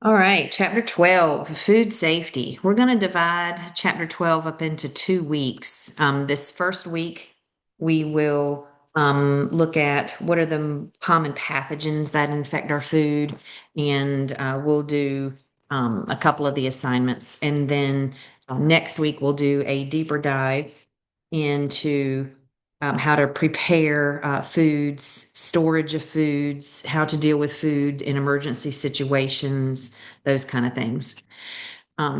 All right, chapter 12, food safety. We're going to divide chapter 12 up into 2 weeks. This first week, we will look at what are the common pathogens that infect our food, and we'll do a couple of the assignments. And then next week, we'll do a deeper dive into how to prepare foods, storage of foods, how to deal with food in emergency situations, those kind of things.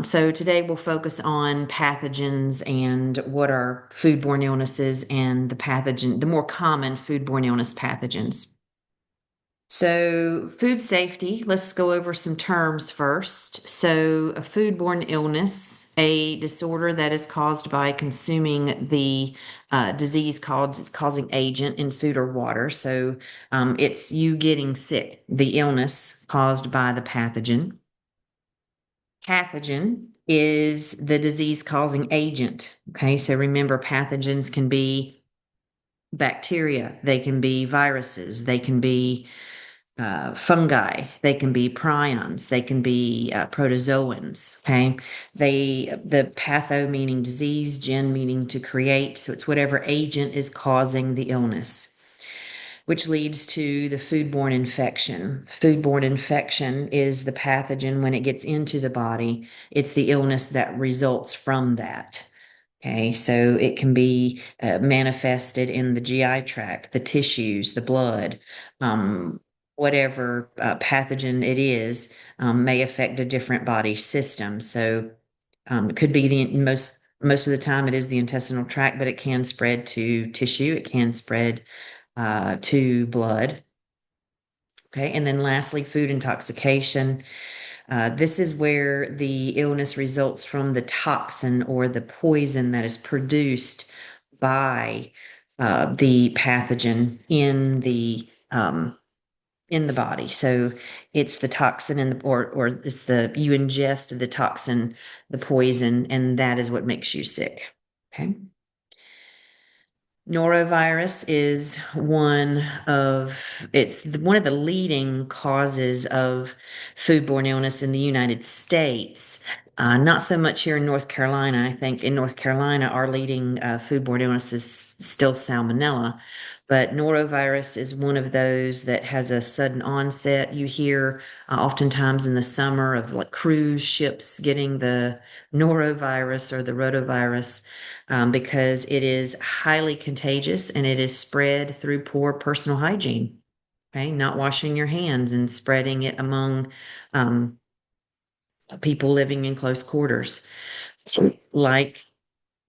So today we'll focus on pathogens and what are foodborne illnesses and the more common foodborne illness pathogens. So, food safety, let's go over some terms first. So, a foodborne illness, a disorder that is caused by consuming the disease causing agent in food or water. So, it's you getting sick, the illness caused by the pathogen. Pathogen is the disease causing agent. Okay, so remember, pathogens can be bacteria, they can be viruses, they can be fungi, they can be prions, they can be protozoans. Okay, the patho meaning disease, gen meaning to create, so it's whatever agent is causing the illness, which leads to the foodborne infection. Foodborne infection is the pathogen when it gets into the body. It's the illness that results from that. Okay, so it can be manifested in the GI tract, the tissues, the blood, whatever pathogen it is, may affect a different body system. So it could be the most of the time it is the intestinal tract, but it can spread to tissue. It can spread to blood. Okay, and then lastly, food intoxication. This is where the illness results from the toxin or the poison that is produced by the pathogen in the body. So it's the toxin or it's the you ingest the toxin, the poison, and that is what makes you sick. Okay. Norovirus is one of the leading causes of foodborne illness in the United States. Not so much here in North Carolina. I think in North Carolina, our leading foodborne illness is still salmonella, but norovirus is one of those that has a sudden onset. You hear oftentimes in the summer of like cruise ships getting the norovirus or the rotavirus because it is highly contagious and it is spread through poor personal hygiene. Okay, not washing your hands and spreading it among um, people living in close quarters, like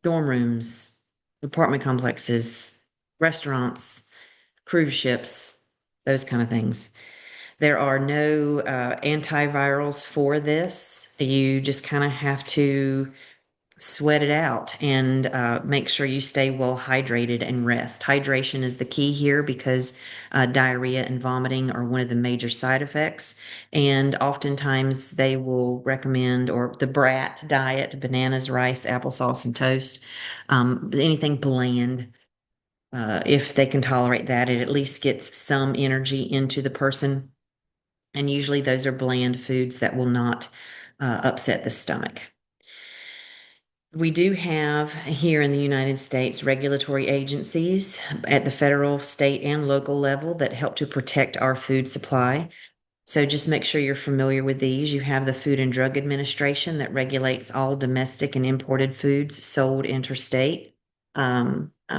dorm rooms, apartment complexes, restaurants, cruise ships, those kind of things. There are no antivirals for this. You just kind of have to sweat it out and make sure you stay well hydrated and rest. Hydration is the key here because diarrhea and vomiting are one of the major side effects. And oftentimes they will recommend, or the BRAT diet, bananas, rice, applesauce, and toast, anything bland. If they can tolerate that, it at least gets some energy into the person. And usually those are bland foods that will not upset the stomach. We do have here in the United States regulatory agencies at the federal, state, and local level that help to protect our food supply. So just make sure you're familiar with these. You have the Food and Drug Administration that regulates all domestic and imported foods sold interstate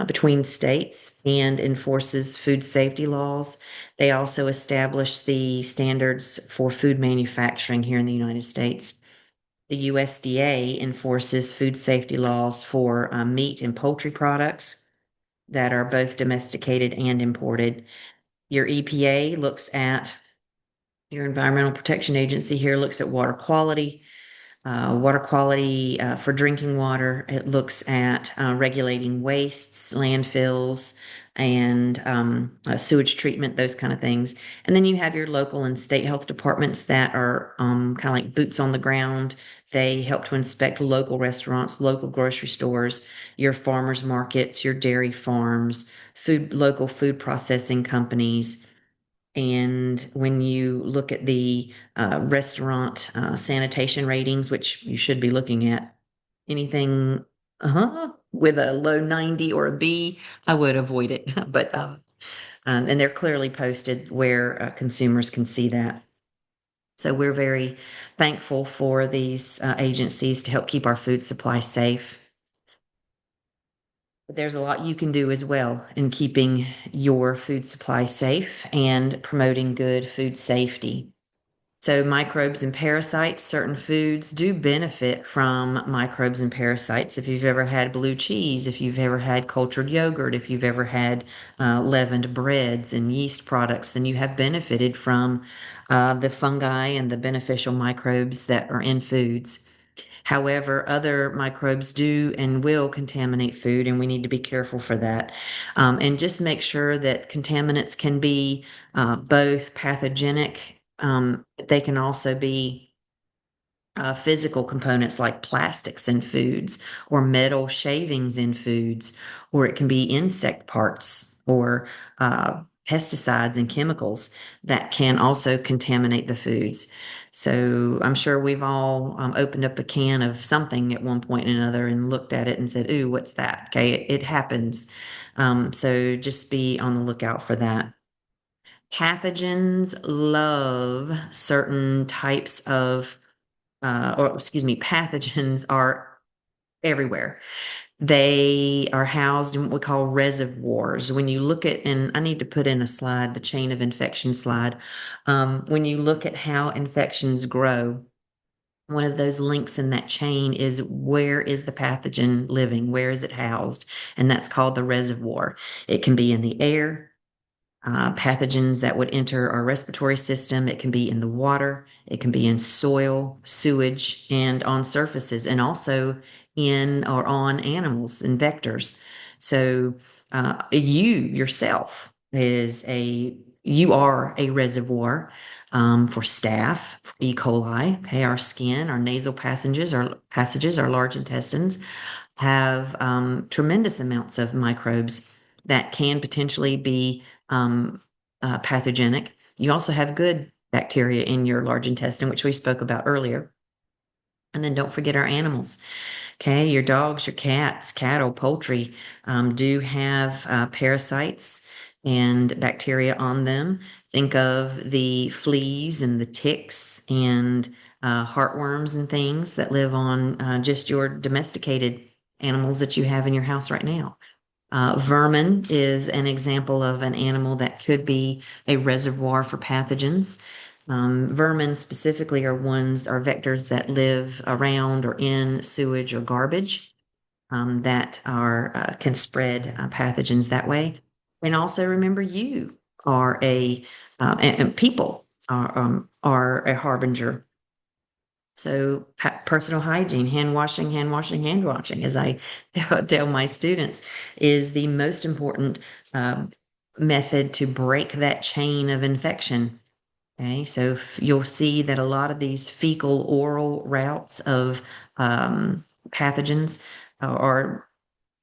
between states and enforces food safety laws. They also establish the standards for food manufacturing here in the United States. The USDA enforces food safety laws for meat and poultry products that are both domesticated and imported. Your EPA looks at, your Environmental Protection Agency here looks at water quality for drinking water. It looks at regulating wastes, landfills, and sewage treatment, those kind of things. And then you have your local and state health departments that are kind of like boots on the ground. They help to inspect local restaurants, local grocery stores, your farmers markets, your dairy farms, local food processing companies, And when you look at the restaurant sanitation ratings, which you should be looking at, anything with a low 90 or a B, I would avoid it. But and they're clearly posted where consumers can see that. So we're very thankful for these agencies to help keep our food supply safe. But there's a lot you can do as well in keeping your food supply safe and promoting good food safety. So, microbes and parasites, certain foods do benefit from microbes and parasites. If you've ever had blue cheese, if you've ever had cultured yogurt, if you've ever had leavened breads and yeast products, then you have benefited from the fungi and the beneficial microbes that are in foods. However, other microbes do and will contaminate food, and we need to be careful for that. And just make sure that contaminants can be both pathogenic, they can also be physical components like plastics in foods or metal shavings in foods, or it can be insect parts or pesticides and chemicals that can also contaminate the foods. So I'm sure we've all opened up a can of something at one point or another and looked at it and said, "Ooh, what's that?" Okay, it happens. So just be on the lookout for that. Pathogens love certain types of or excuse me, pathogens are everywhere. They are housed in what we call reservoirs. When you look at, and I need to put in a slide, the chain of infection slide. When you look at how infections grow, one of those links in that chain is where is the pathogen living? Where is it housed? And that's called the reservoir. It can be in the air, pathogens that would enter our respiratory system. It can be in the water, it can be in soil, sewage, and on surfaces, and also in or on animals and vectors. So you yourself you are a reservoir for staph, for E. coli. Okay, our skin, our nasal passages, our large intestines have tremendous amounts of microbes that can potentially be pathogenic. You also have good bacteria in your large intestine, which we spoke about earlier. And then don't forget our animals. Okay, your dogs, your cats, cattle, poultry do have parasites and bacteria on them. Think of the fleas and the ticks and heartworms and things that live on just your domesticated animals that you have in your house right now. Vermin is an example of an animal that could be a reservoir for pathogens. Vermin specifically are vectors that live around or in sewage or garbage that are can spread pathogens that way. And also remember, you are and people are a harbinger. So personal hygiene, hand washing, hand washing, hand washing, as I tell my students, is the most important method to break that chain of infection. Okay, so you'll see that a lot of these fecal oral routes of pathogens are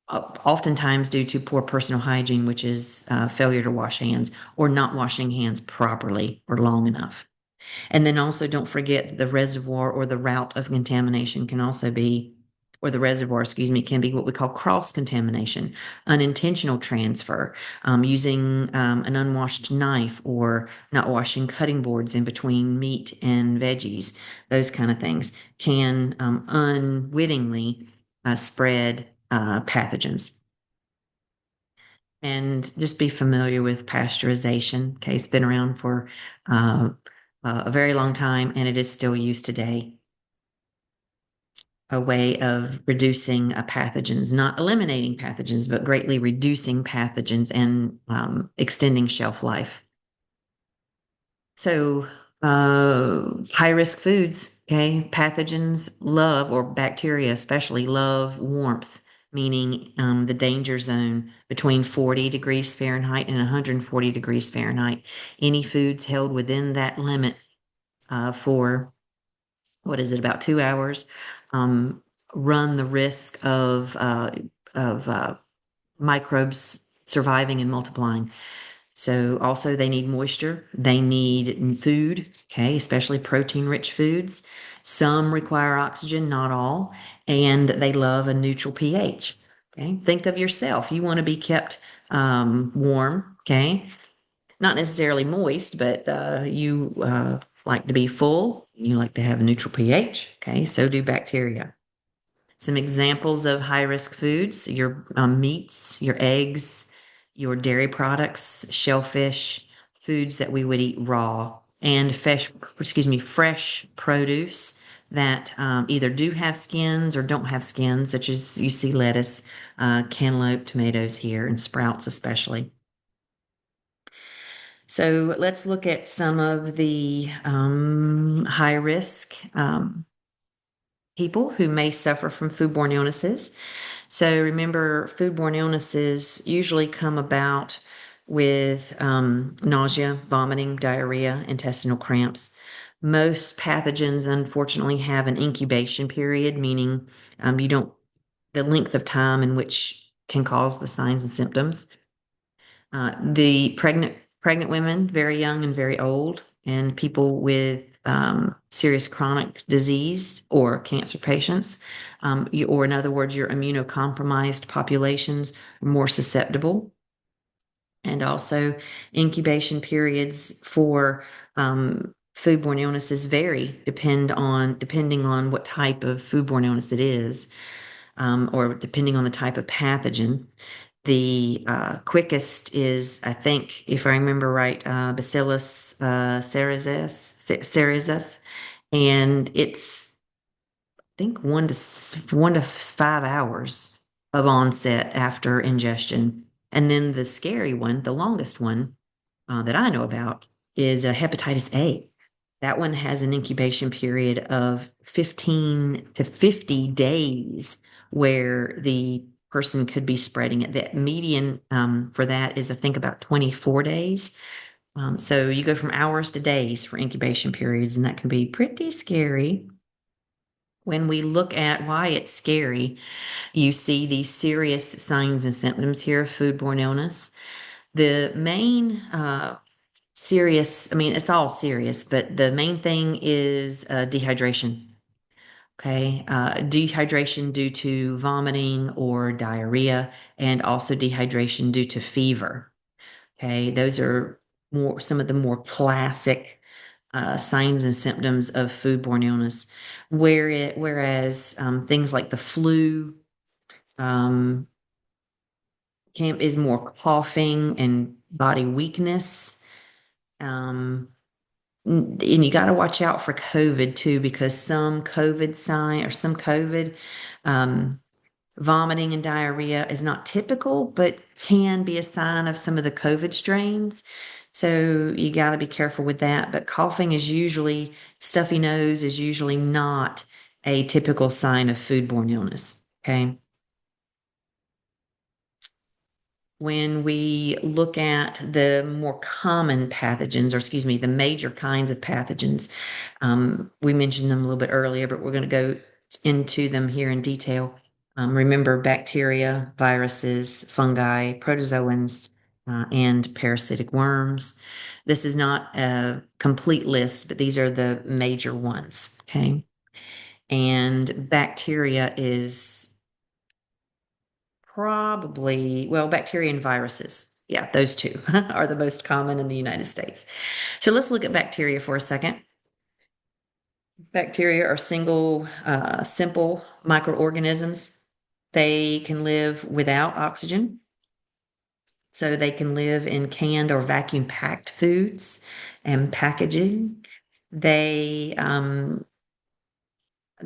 oftentimes due to poor personal hygiene, which is failure to wash hands or not washing hands properly or long enough. And then also don't forget that the reservoir or the route of contamination can also be, or the reservoir, excuse me, can be what we call cross contamination, unintentional transfer, using an unwashed knife or not washing cutting boards in between meat and veggies. Those kind of things can unwittingly spread pathogens. And just be familiar with pasteurization. Okay, it's been around for uh, a very long time, and it is still used today. A way of reducing pathogens, not eliminating pathogens, but greatly reducing pathogens and extending shelf life. So, high risk foods, okay, pathogens love, or bacteria especially, love warmth, meaning the danger zone between 40 degrees Fahrenheit and 140 degrees Fahrenheit. Any foods held within that limit for what is it, about 2 hours, um, run the risk of microbes surviving and multiplying. So also they need moisture. They need food, okay, especially protein-rich foods. Some require oxygen, not all, and they love a neutral pH. Okay, think of yourself. You want to be kept warm, okay? Not necessarily moist, but you like to be full. You like to have a neutral pH, okay? So do bacteria. Some examples of high risk foods, your meats, your eggs, your dairy products, shellfish, foods that we would eat raw, and fresh produce that either do have skins or don't have skins, such as you see lettuce, cantaloupe, tomatoes here, and sprouts especially. So let's look at some of the high risk people who may suffer from foodborne illnesses. So remember, foodborne illnesses usually come about with nausea, vomiting, diarrhea, intestinal cramps. Most pathogens, unfortunately, have an incubation period, meaning you don't, the length of time in which can cause the signs and symptoms. The pregnant women, very young and very old, and people with serious chronic disease or cancer patients, or in other words, your immunocompromised populations are more susceptible. And also, incubation periods for foodborne illnesses vary depending on what type of foodborne illness it is, or depending on the type of pathogen. The quickest is, I think, if I remember right, Bacillus cereus, and it's, I think, 1 to 5 hours of onset after ingestion. And then the scary one, the longest one that I know about, is hepatitis A. That one has an incubation period of 15 to 50 days where the person could be spreading it. The median for that is, I think, about 24 days. So you go from hours to days for incubation periods, and that can be pretty scary. When we look at why it's scary, you see these serious signs and symptoms here of foodborne illness. The main serious, I mean, it's all serious, but the main thing is dehydration. Okay. Dehydration due to vomiting or diarrhea, and also dehydration due to fever. Okay. Those are some of the more classic signs and symptoms of foodborne illness. Whereas things like the flu um, is more coughing and body weakness. And you got to watch out for COVID too, because some COVID um, vomiting and diarrhea is not typical, but can be a sign of some of the COVID strains. So you got to be careful with that. But stuffy nose is usually not a typical sign of foodborne illness. Okay. When we look at the more common pathogens, or excuse me, the major kinds of pathogens, we mentioned them a little bit earlier, but we're going to go into them here in detail. Remember, bacteria, viruses, fungi, protozoans, and parasitic worms. This is not a complete list, but these are the major ones. Okay. And bacteria is probably, well, bacteria and viruses. Yeah, those two are the most common in the United States. So let's look at bacteria for a second. Bacteria are simple microorganisms. They can live without oxygen. So they can live in canned or vacuum packed foods and packaging.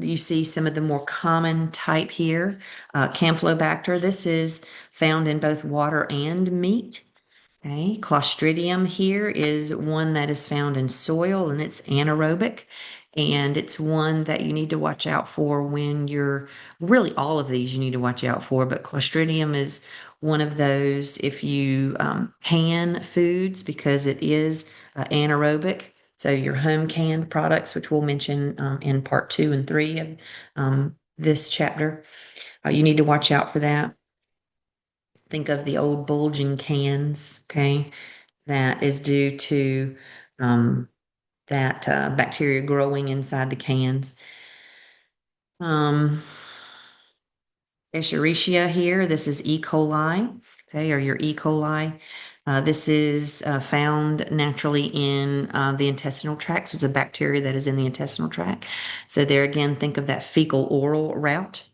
You see some of the more common type here, Campylobacter. This is found in both water and meat. Okay, Clostridium here is one that is found in soil, and it's anaerobic. And it's one that you need to watch out for really all of these you need to watch out for, but Clostridium is one of those if you can foods, because it is anaerobic. So your home canned products, which we'll mention in part 2 and 3 of this chapter, you need to watch out for that. Think of the old bulging cans, okay? that is due to that bacteria growing inside the cans. Um, Escherichia here, this is E. coli, okay, or your E. coli. This is found naturally in the intestinal tract. So it's a bacteria that is in the intestinal tract. So there again, think of that fecal oral route.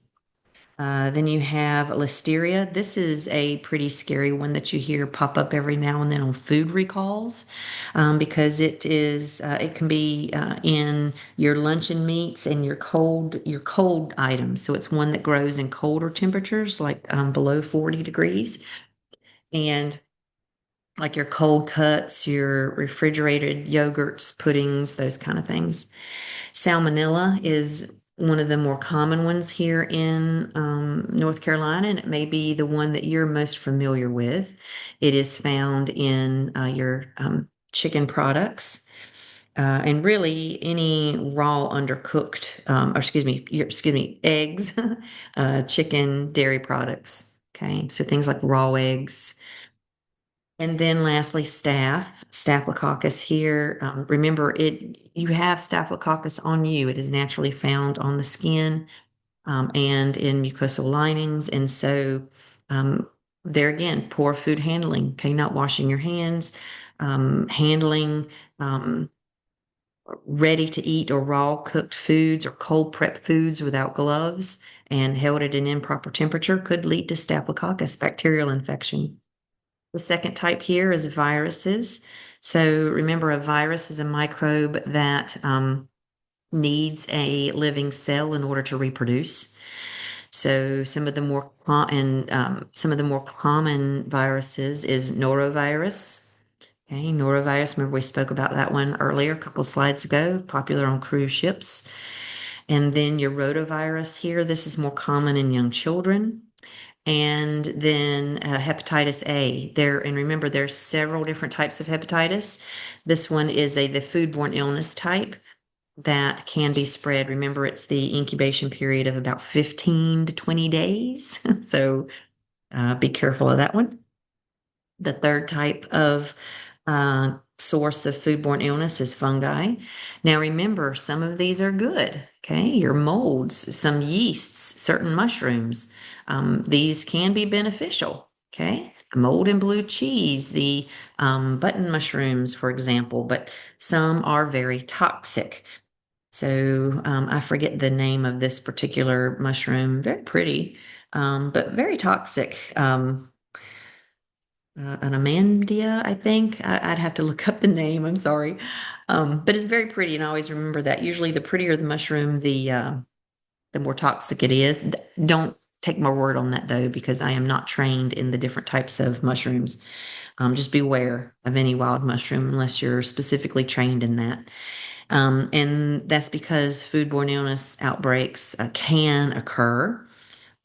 Then you have listeria. This is a pretty scary one that you hear pop up every now and then on food recalls, because it can be in your luncheon meats and your cold items. So it's one that grows in colder temperatures, like below 40 degrees, and like your cold cuts, your refrigerated yogurts, puddings, those kind of things. Salmonella is one of the more common ones here in North Carolina, and it may be the one that you're most familiar with. It is found in your chicken products. And really any raw undercooked, or excuse me, eggs, chicken, dairy products. Okay, so things like raw eggs, and then lastly, Staphylococcus here. Remember, you have Staphylococcus on you. It is naturally found on the skin and in mucosal linings. And so there again, poor food handling, okay, not washing your hands, handling um, ready to eat or raw cooked foods or cold prep foods without gloves and held at an improper temperature could lead to Staphylococcus bacterial infection. The second type here is viruses. So remember, a virus is a microbe that needs a living cell in order to reproduce. So some of the more common viruses is norovirus. Okay, norovirus. Remember we spoke about that one earlier, a couple of slides ago, popular on cruise ships. And then your rotavirus here. This is more common in young children. And then hepatitis A. And remember, there's several different types of hepatitis. This one is the foodborne illness type that can be spread. Remember, it's the incubation period of about 15 to 20 days. So be careful of that one. The third type of source of foodborne illness is fungi. Now, remember, some of these are good. Okay, your molds, some yeasts, certain mushrooms. These can be beneficial. Okay, mold and blue cheese, the button mushrooms, for example, but some are very toxic. So I forget the name of this particular mushroom. Very pretty, but very toxic. An amandia, I think. I'd have to look up the name. I'm sorry. But it's very pretty, and I always remember that. Usually, the prettier the mushroom, the more toxic it is. Don't take my word on that though, because I am not trained in the different types of mushrooms. Just beware of any wild mushroom unless you're specifically trained in that. And that's because foodborne illness outbreaks can occur.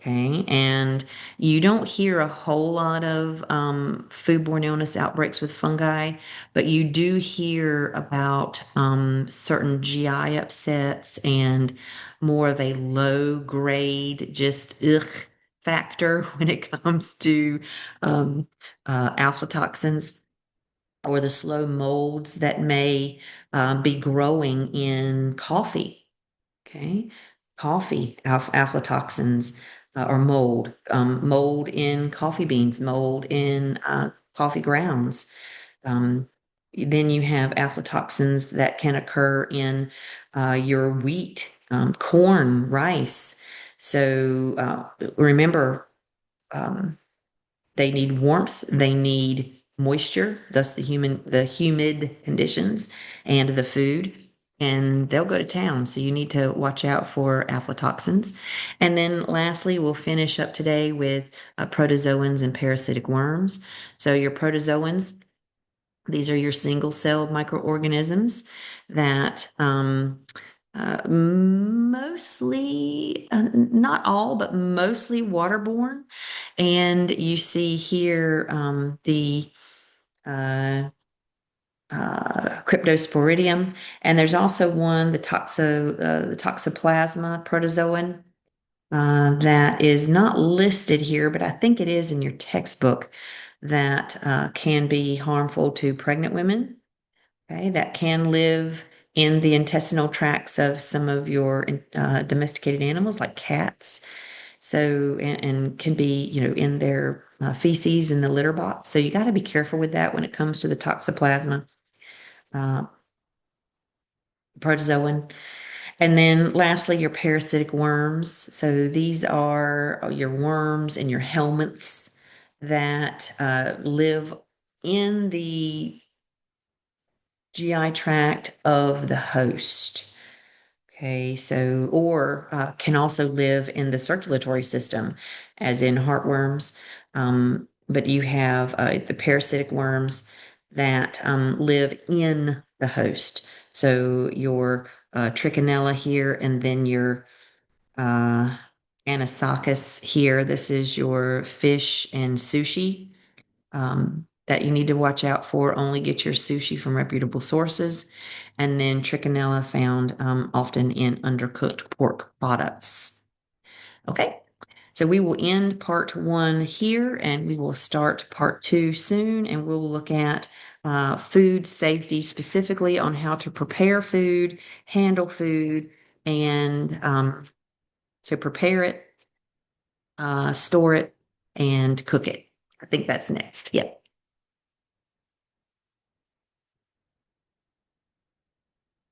Okay, and you don't hear a whole lot of foodborne illness outbreaks with fungi, but you do hear about certain GI upsets and more of a low grade, just ugh factor when it comes to um, aflatoxins or the slow molds that may be growing in coffee. Okay. Coffee, aflatoxins, or mold in coffee beans, mold in coffee grounds. Um, then you have aflatoxins that can occur in your wheat, corn, rice. So remember, um, they need warmth, they need moisture, thus the humid conditions and the food, and they'll go to town. So you need to watch out for aflatoxins. And then lastly, we'll finish up today with protozoans and parasitic worms. So your protozoans, these are your single-celled microorganisms that mostly, not all, but mostly waterborne. And you see here the uh, Cryptosporidium, and there's also one, the Toxoplasma protozoan, that is not listed here, but I think it is in your textbook. that can be harmful to pregnant women. Okay, that can live in the intestinal tracts of some of your domesticated animals like cats. So, and can be, in their feces in the litter box. So you got to be careful with that when it comes to the toxoplasma uh, protozoan. And then lastly, your parasitic worms. So these are your worms and your helminths that live in the GI tract of the host. Okay, so, or can also live in the circulatory system, as in heartworms. But you have the parasitic worms that live in the host. So your trichinella here, and then your uh, anisakis here. This is your fish and sushi that you need to watch out for. Only get your sushi from reputable sources. And then trichinella found often in undercooked pork products. Okay, so we will end part one here and we will start part two soon. And we'll look at food safety, specifically on how to prepare food, handle food, and to prepare it, store it, and cook it. I think that's next. Yep.